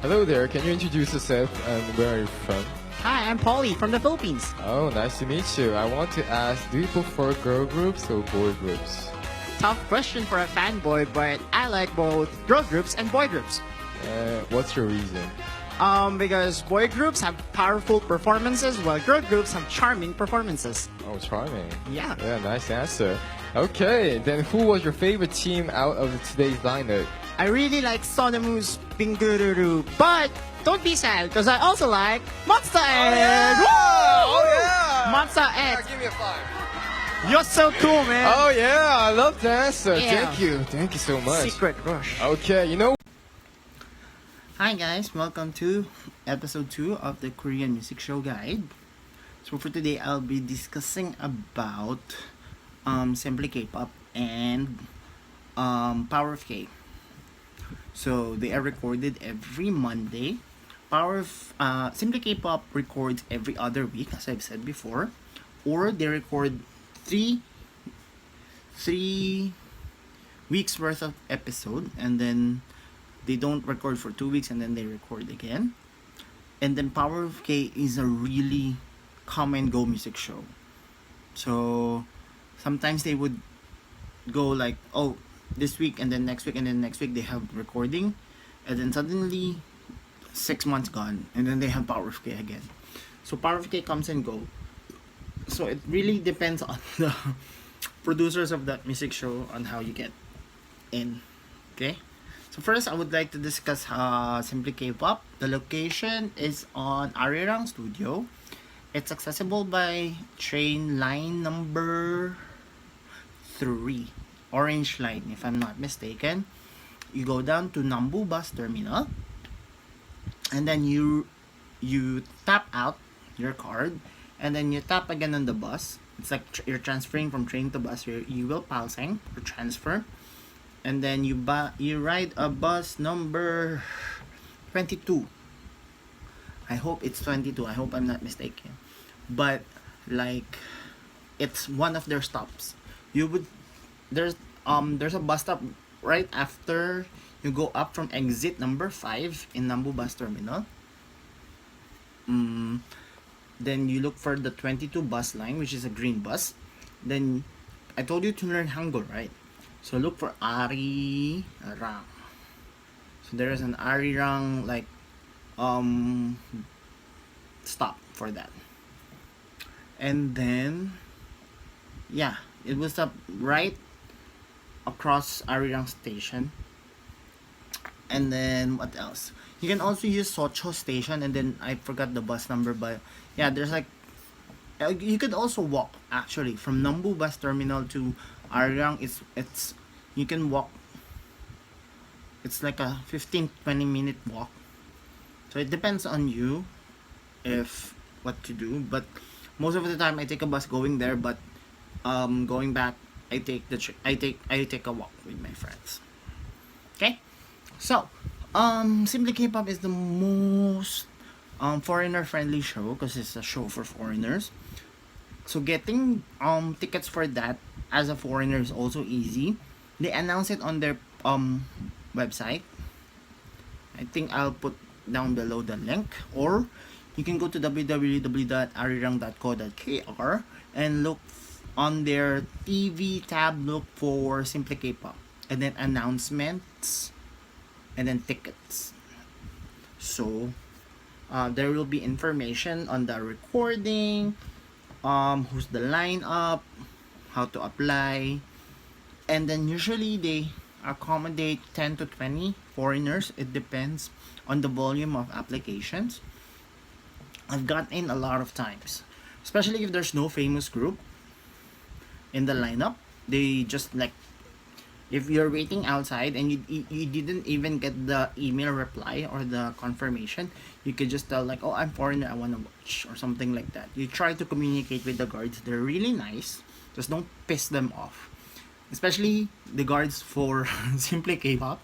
Hello there, can you introduce yourself and where are you from? Hi, I'm Polly from the Philippines. Oh, nice to meet you. I want to ask, do you prefer girl groups or boy groups? Tough question for a fanboy, but I like both girl groups and boy groups. What's your reason? Because boy groups have powerful performances while girl groups have charming performances. Oh, charming. Yeah. Yeah, nice answer. Okay, then who was your favorite team out of today's lineup? I really like Sonamu's Pingururu, but don't be sad because I also like Monster X. Oh, yeah! Monster X. Give me a 5. You're so cool, man. Oh, yeah, I love the answer. Yeah. Thank you so much. Secret Rush. Okay, Hi guys, welcome to episode 2 of the Korean Music Show Guide. So for today, I'll be discussing about Simply K-pop and Power of K. So they are recorded every Monday. Simply K-pop records every other week, as I've said before, or they record three weeks worth of episode, and then they don't record for 2 weeks, and then they record again. And then Power of K is a really come and go music show. So sometimes they would go like, oh, this week and then next week and then next week they have recording, and then suddenly 6 months gone and then they have Power of K again. So Power of K comes and go. So it really depends on the producers of that music show on how you get in. Okay. So first, I would like to discuss Simply K-pop. The location is on Arirang Studio. It's accessible by train line number 3, Orange Line, if I'm not mistaken. You go down to Nambu Bus Terminal, and then you tap out your card, and then you tap again on the bus. It's like you're transferring from train to bus. You will palsang or transfer. And then you ride a bus number 22. I hope it's 22. I hope I'm not mistaken. But like, it's one of their stops. There's a bus stop right after you go up from exit number 5 in Nambu Bus Terminal. Then you look for the 22 bus line, which is a green bus. Then I told you to learn Hangul, right? So look for Arirang. So there is an Arirang stop for that. And then it was up right across Arirang station. And then what else? You can also use Socho station, and then I forgot the bus number, but yeah, there's like you could also walk actually from Nambu Bus Terminal to Arirang. It's you can walk. It's like a 15-20 minute walk. So it depends on you if what to do. But most of the time I take a bus going there, but going back I take I take a walk with my friends. Okay? So, Simply K-pop is the most foreigner friendly show because it's a show for foreigners. So getting tickets for that as a foreigner is also easy. They announce it on their website. I think I'll put down below the link, or you can go to www.arirang.co.kr and look on their TV tab, look for Simply K-pop, and then announcements, and then tickets. So there will be information on the recording, who's the lineup, how to apply, and then usually they accommodate 10 to 20 foreigners. It depends on the volume of applications. I've gotten in a lot of times, especially if there's no famous group in the lineup. They just like, if you're waiting outside and you didn't even get the email reply or the confirmation, you could just tell like, oh, I'm foreigner, I want to watch, or something like that. You try to communicate with the guards. They're really nice. Just don't piss them off. Especially the guards for Simply K-pop.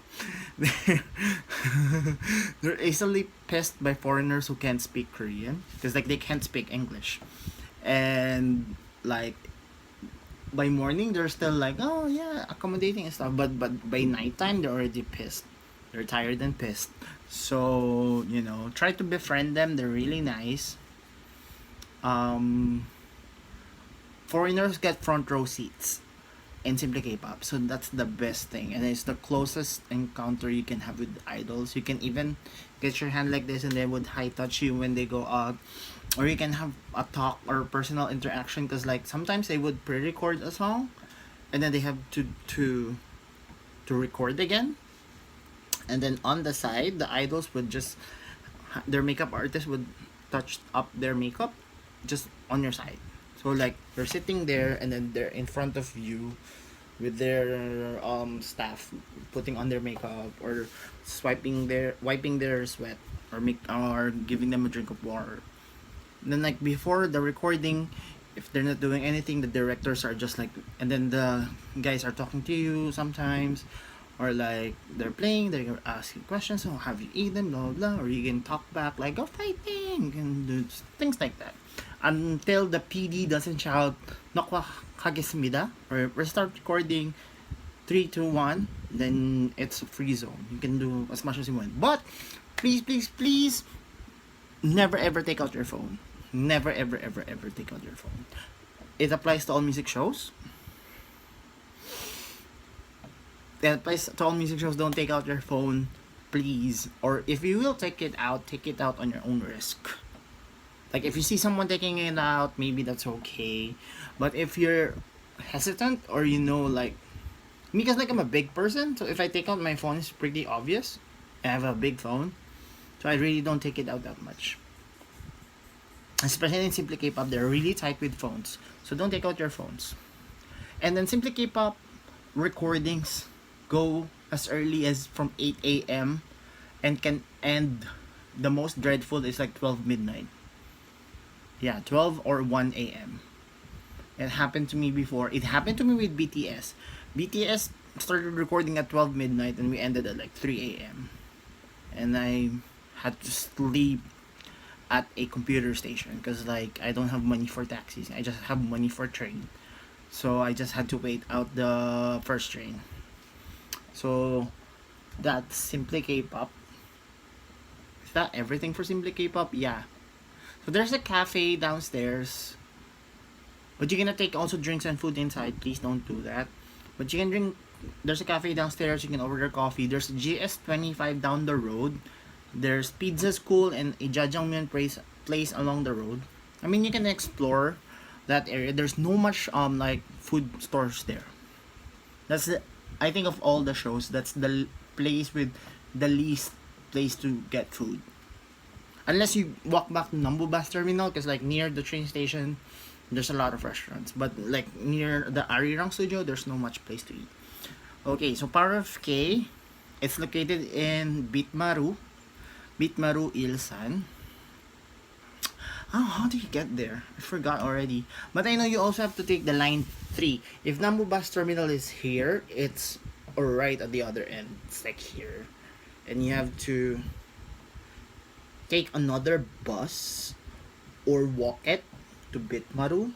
They're easily pissed by foreigners who can't speak Korean, because like they can't speak English. And like by morning they're still like, oh yeah, accommodating and stuff, but by nighttime they're already pissed They're tired and pissed. So, try to befriend them. They're really nice. Um, Foreigners get front row seats in Simply K-pop. So that's the best thing. And it's the closest encounter you can have with idols. You can even get your hand like this and they would high touch you when they go out. Or you can have a talk or personal interaction because like sometimes they would pre-record a song and then they have to record again. And then on the side, the idols would just their makeup artist would touch up their makeup just on your side. So like they're sitting there and then they're in front of you with their staff putting on their makeup or wiping their sweat or giving them a drink of water. And then like before the recording, if they're not doing anything, the directors are just like, and then the guys are talking to you sometimes, or like they're playing, they're asking questions. Oh, have you eaten? Blah blah. Or you can talk back like, "Go fighting," and do things like that. Until the PD doesn't shout "Nokwa kagesmida" or restart recording, 3, 2, 1. Then it's a free zone. You can do as much as you want. But please, please, please, never ever take out your phone. Never ever ever ever take out your phone. It applies to all music shows. It applies to all music shows. Don't take out your phone, please. Or if you will take it out on your own risk. Like if you see someone taking it out, maybe that's okay. But if you're hesitant or like me, because like I'm a big person, so if I take out my phone, it's pretty obvious. I have a big phone, so I really don't take it out that much. Especially in Simply K-pop, they're really tight with phones, so don't take out your phones. And then Simply K-pop recordings go as early as from 8 a.m. and can end. The most dreadful is like 12 midnight. Yeah, 12 or 1 a.m. It happened to me before. It happened to me with BTS. BTS started recording at 12 midnight and we ended at like 3 a.m. And I had to sleep at a computer station because like I don't have money for taxis. I just have money for train. So I just had to wait out the first train. So that's Simply K-pop. Is that everything for Simply K-pop? Yeah. So there's a cafe downstairs. But you cannot take also drinks and food inside. Please don't do that. But you can drink. There's a cafe downstairs. You can order coffee. There's a GS25 down the road. There's Pizza School and a Jajangmyeon place along the road. I mean, you can explore that area. There's no much like food stores there. That's I think of all the shows, that's the place with the least place to get food. Unless you walk back to Nambu Bus Terminal, because like near the train station, there's a lot of restaurants. But like near the Arirang Studio, there's no much place to eat. Okay, so Power of K, it's located in Bitmaru, Ilsan. Oh, how do you get there? I forgot already. But I know you also have to take the line 3. If Nambu Bus Terminal is here, it's right at the other end. It's like here. And you have to take another bus or walk it to Bitmaru.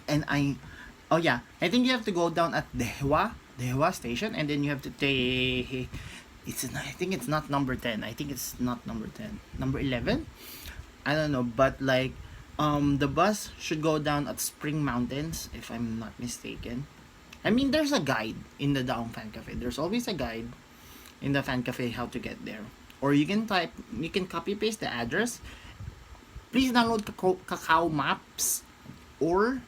And I think you have to go down at Dehwa station, and then you have to take I think it's not number 10. I think it's not number 10. Number 11? I don't know, but like the bus should go down at Spring Mountains if I'm not mistaken. I mean, there's a guide in the Daong Fan Cafe. There's always a guide in the fan cafe how to get there. Or you can copy paste the address. Please download Kakao Maps or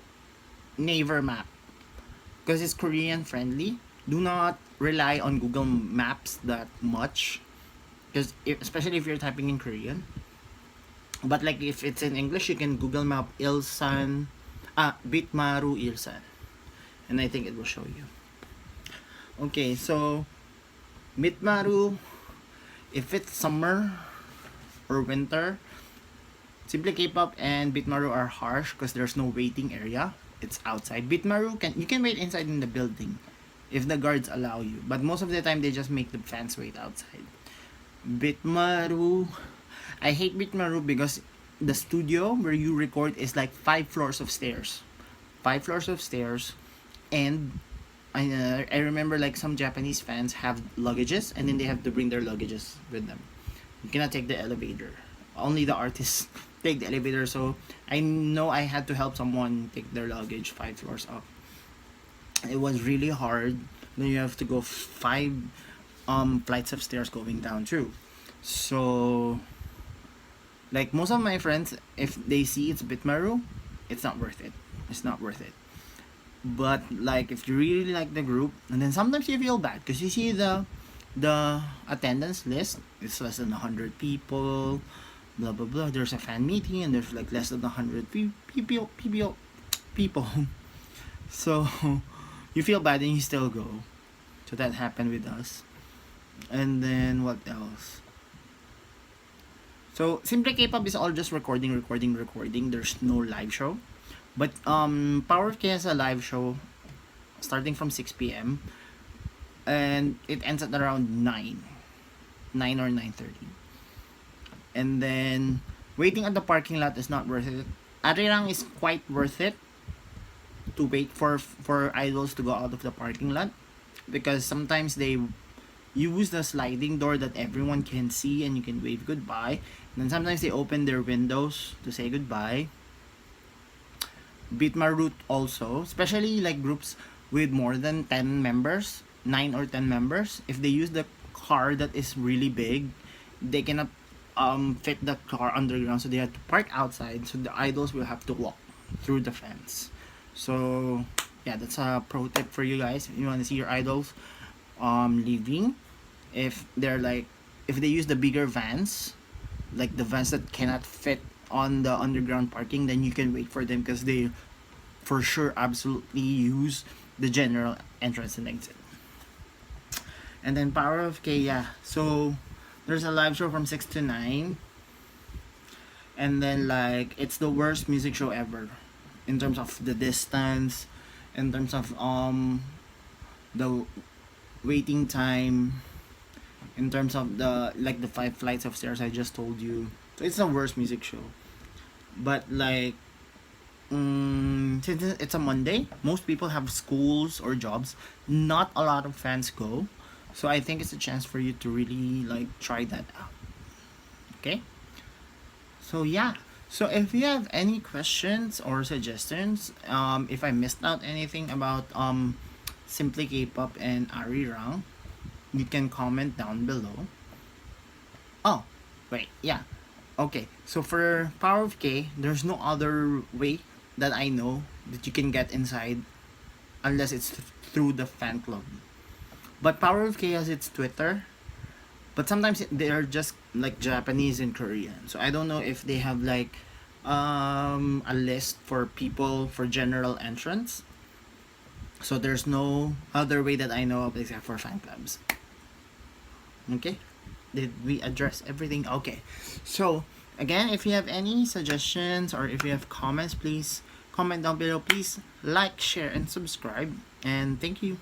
Naver Map because it's Korean friendly. Do not rely on Google Maps that much because especially if you're typing in Korean. But like if it's in English, you can Google Map Ilsan, Bitmaru Ilsan, and I think it will show you. Okay, so Bitmaru, if it's summer or winter, Simply K-pop and Bitmaru are harsh because there's no waiting area. It's outside. Bitmaru you can wait inside in the building if the guards allow you, but most of the time they just make the fans wait outside. Bitmaru, I hate Bitmaru because the studio where you record is like 5 floors of stairs. 5 floors of stairs, and I remember like some Japanese fans have luggages and then they have to bring their luggages with them. You cannot take the elevator. Only the artists take the elevator. So I know I had to help someone take their luggage 5 floors up. It was really hard. Then you have to go 5 flights of stairs going down too. So like most of my friends, if they see it's Bitmaru, it's not worth it. It's not worth it. But like if you really like the group, and then sometimes you feel bad because you see the attendance list, it's less than 100 people, blah blah blah. There's a fan meeting and there's like less than 100 people. So you feel bad and you still go. So that happened with us. And then what else? So Simple K-pop is all just recording. There's no live show. But Power of K has a live show starting from 6 p.m. and it ends at around 9 or 9:30. And then waiting at the parking lot is not worth it. Arirang is quite worth it to wait for idols to go out of the parking lot, because sometimes they use the sliding door that everyone can see and you can wave goodbye. And then sometimes they open their windows to say goodbye. Bitmaroot also, especially like groups with more than 10 members, 9 or 10 members, if they use the car that is really big, they cannot fit the car underground, so they have to park outside, so the idols will have to walk through the fence. So yeah, that's a pro tip for you guys if you want to see your idols leaving. If they're like, if they use the bigger vans, like the vans that cannot fit on the underground parking, then you can wait for them because they for sure absolutely use the general entrance and exit. And then Power of K, yeah, so there's a live show from 6 to 9, and then like it's the worst music show ever in terms of the distance, in terms of the waiting time, in terms of the like the 5 flights of stairs I just told you. So it's the worst music show. But like since it's a Monday, most people have schools or jobs. Not a lot of fans go. So I think it's a chance for you to really like try that out. Okay? So yeah. So if you have any questions or suggestions, if I missed out anything about Simply K-pop and Arirang, you can comment down below. Oh, wait, yeah. Okay, so for Power of K, there's no other way that I know that you can get inside unless it's through the fan club. But Power of K has its Twitter, but sometimes they're just like Japanese and Korean. So I don't know if they have like a list for people for general entrance. So there's no other way that I know of except for fan clubs. Okay, did we address everything? Okay, so again, if you have any suggestions or if you have comments, please comment down below. Please like, share, and subscribe, and thank you.